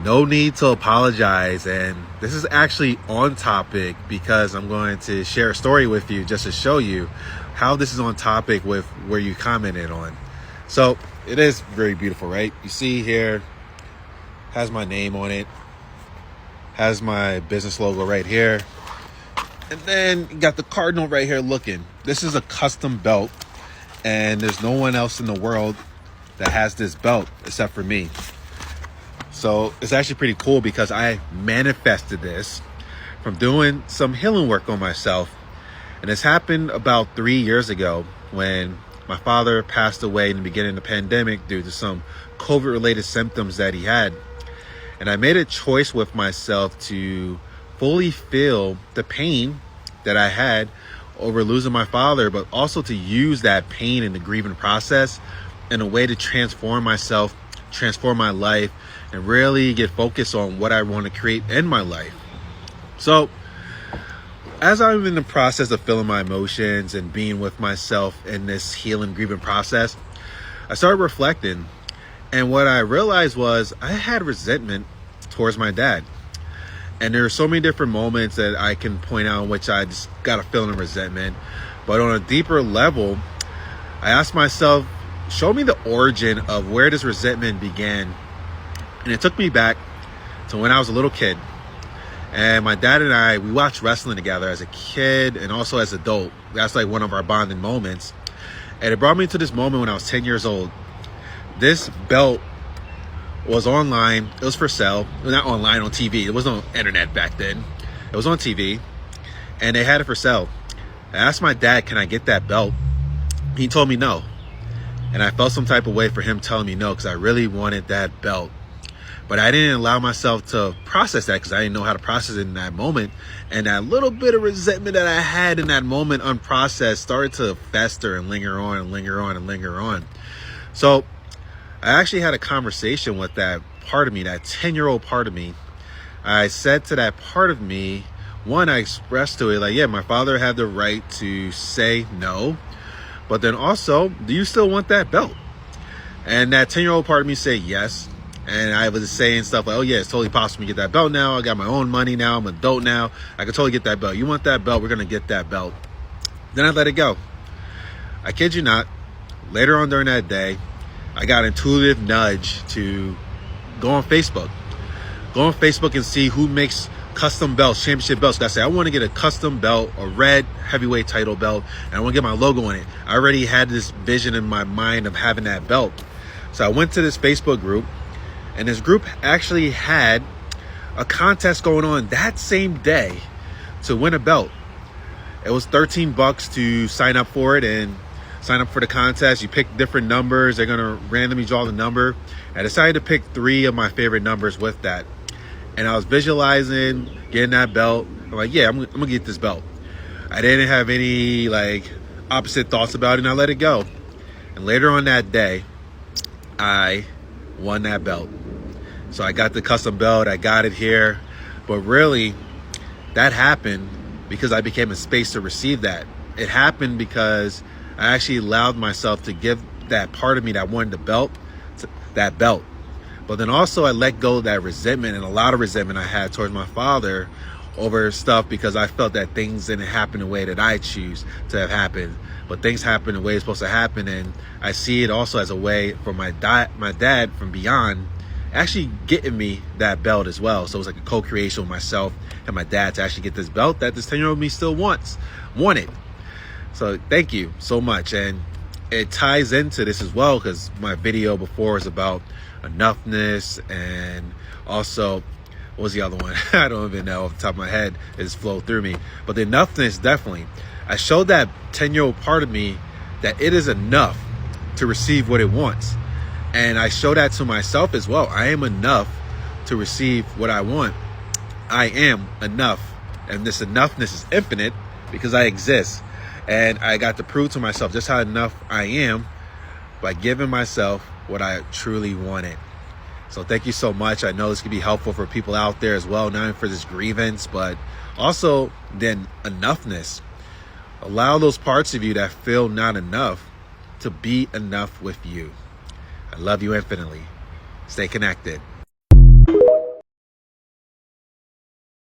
No need to apologize. And this is actually on topic because I'm going to share a story with you just to show you how this is on topic with where you commented on. So it is very beautiful, right? You see here, has my name on it, has my business logo right here. And then you got the cardinal right here looking. This is a custom belt, and there's no one else in the world that has this belt except for me. So it's actually pretty cool because I manifested this from doing some healing work on myself. And this happened about 3 years ago when my father passed away in the beginning of the pandemic due to some COVID-related symptoms that he had. And I made a choice with myself to fully feel the pain that I had over losing my father, but also to use that pain in the grieving process in a way to transform myself, transform my life, and really get focused on what I want to create in my life. So as I'm in the process of feeling my emotions and being with myself in this healing, grieving process, I started reflecting. And what I realized was I had resentment towards my dad. And there are so many different moments that I can point out in which I just got a feeling of resentment. But on a deeper level, I asked myself, show me the origin of where this resentment began. And it took me back to when I was a little kid. And my dad and I, we watched wrestling together as a kid and also as an adult. That's like one of our bonding moments. And it brought me to this moment when I was 10 years old. This belt was online. It was for sale. Not online, on TV. It wasn't on internet back then. It was on TV. And they had it for sale. I asked my dad, can I get that belt? He told me no. And I felt some type of way for him telling me no because I really wanted that belt. But I didn't allow myself to process that because I didn't know how to process it in that moment. And that little bit of resentment that I had in that moment unprocessed started to fester and linger on and linger on and linger on. So I actually had a conversation with that part of me, that 10-year-old part of me. I said to that part of me, one, I expressed to it like, yeah, my father had the right to say no. But then also, do you still want that belt? And that 10-year-old part of me said yes. And I was saying stuff like, oh yeah, it's totally possible to get that belt now. I got my own money now. I'm an adult now. I can totally get that belt. You want that belt? We're going to get that belt. Then I let it go. I kid you not. Later on during that day, I got an intuitive nudge to go on Facebook. Go on Facebook and see who makes custom belts, championship belts. I said, I want to get a custom belt, a red heavyweight title belt, and I want to get my logo on it. I already had this vision in my mind of having that belt. So I went to this Facebook group, and this group actually had a contest going on that same day to win a belt. It was $13 to sign up for it and sign up for the contest. You pick different numbers. They're going to randomly draw the number. I decided to pick 3 of my favorite numbers with that. And I was visualizing getting that belt. I'm like, yeah, I'm going to get this belt. I didn't have any like opposite thoughts about it, and I let it go. And later on that day, I won that belt. So I got the custom belt. I got it here. But really, that happened because I became a space to receive that. It happened because I actually allowed myself to give that part of me that wanted the belt, that belt. But then also I let go of that resentment, and a lot of resentment I had towards my father over stuff because I felt that things didn't happen the way that I choose to have happened. But things happen the way it's supposed to happen, and I see it also as a way for my dad from beyond actually getting me that belt as well. So it was like a co-creation with myself and my dad to actually get this belt that this 10-year-old me still wanted. So thank you so much. And it ties into this as well because my video before is about enoughness, and also what was the other one? I don't even know off the top of my head. It just flowed through me. But the enoughness, definitely. I showed that 10-year-old part of me that it is enough to receive what it wants. And I show that to myself as well. I am enough to receive what I want. I am enough. And this enoughness is infinite because I exist. And I got to prove to myself just how enough I am by giving myself what I truly wanted. So thank you so much. I know this could be helpful for people out there as well, not only for this grievance, but also then enoughness. Allow those parts of you that feel not enough to be enough with you. I love you infinitely. Stay connected.